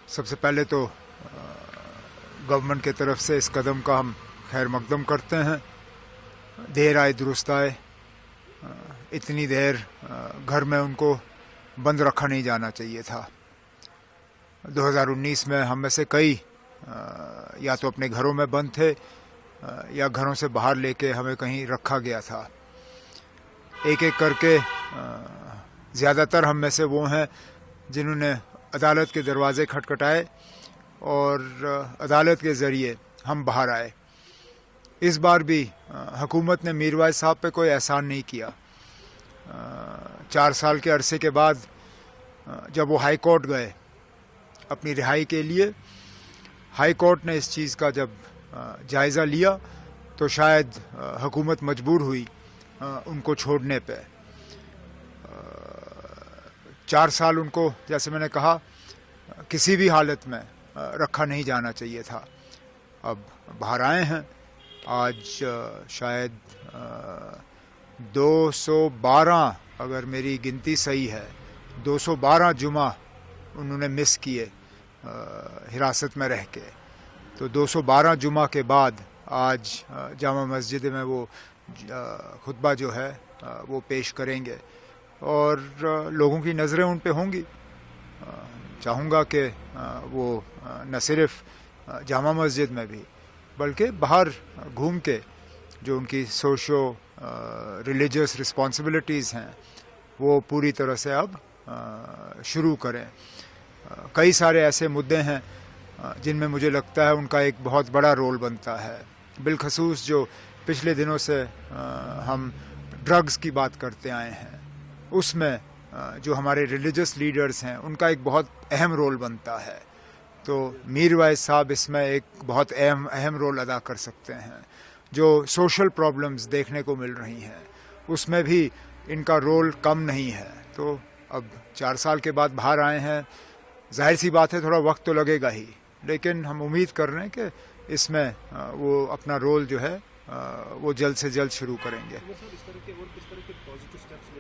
سب سے پہلے تو گورنمنٹ کی طرف سے اس قدم کا ہم خیر مقدم کرتے ہیں. دیر آئے درست آئے. اتنی دیر گھر میں ان کو بند رکھا نہیں جانا چاہیے تھا. 2019 میں ہم میں سے کئی یا تو اپنے گھروں میں بند تھے یا گھروں سے باہر لے کے ہمیں کہیں رکھا گیا تھا. ایک ایک کر کے زیادہ تر ہم میں سے وہ ہیں جنہوں نے عدالت کے دروازے کھٹکھٹائے اور عدالت کے ذریعے ہم باہر آئے. اس بار بھی حکومت نے میروائز صاحب پہ کوئی احسان نہیں کیا. 4 سال کے عرصے کے بعد جب وہ ہائی کورٹ گئے اپنی رہائی کے لیے، ہائی کورٹ نے اس چیز کا جب جائزہ لیا تو شاید حکومت مجبور ہوئی ان کو چھوڑنے پہ. 4 سال ان کو، جیسے میں نے کہا، کسی بھی حالت میں رکھا نہیں جانا چاہیے تھا. اب باہر آئے ہیں. آج شاید 212، اگر میری گنتی صحیح ہے، 212 جمعہ انہوں نے مس کیے حراست میں رہ کے. تو 212 جمعہ کے بعد آج جامع مسجد میں وہ خطبہ جو ہے وہ پیش کریں گے اور لوگوں کی نظریں ان پہ ہوں گی. چاہوں گا کہ وہ نہ صرف جامع مسجد میں بھی بلکہ باہر گھوم کے جو ان کی سوشو ریلیجس رسپانسبلٹیز ہیں وہ پوری طرح سے اب شروع کریں. کئی سارے ایسے مدعے ہیں جن میں مجھے لگتا ہے ان کا ایک بہت بڑا رول بنتا ہے. بالخصوص جو پچھلے دنوں سے ہم ڈرگز کی بات کرتے آئے ہیں، اس میں جو ہمارے ریلیجس لیڈرز ہیں ان کا ایک بہت اہم رول بنتا ہے. تو میروائز صاحب اس میں ایک بہت اہم رول ادا کر سکتے ہیں. جو سوشل پرابلمز دیکھنے کو مل رہی ہیں اس میں بھی ان کا رول کم نہیں ہے. تو اب 4 سال کے بعد باہر آئے ہیں، ظاہر سی بات ہے تھوڑا وقت تو لگے گا ہی، لیکن ہم امید کر رہے ہیں کہ اس میں وہ اپنا رول جو ہے وہ جلد سے جلد شروع کریں گے. اس طرح کے اور کس طرح کے پازیٹیو سٹیپس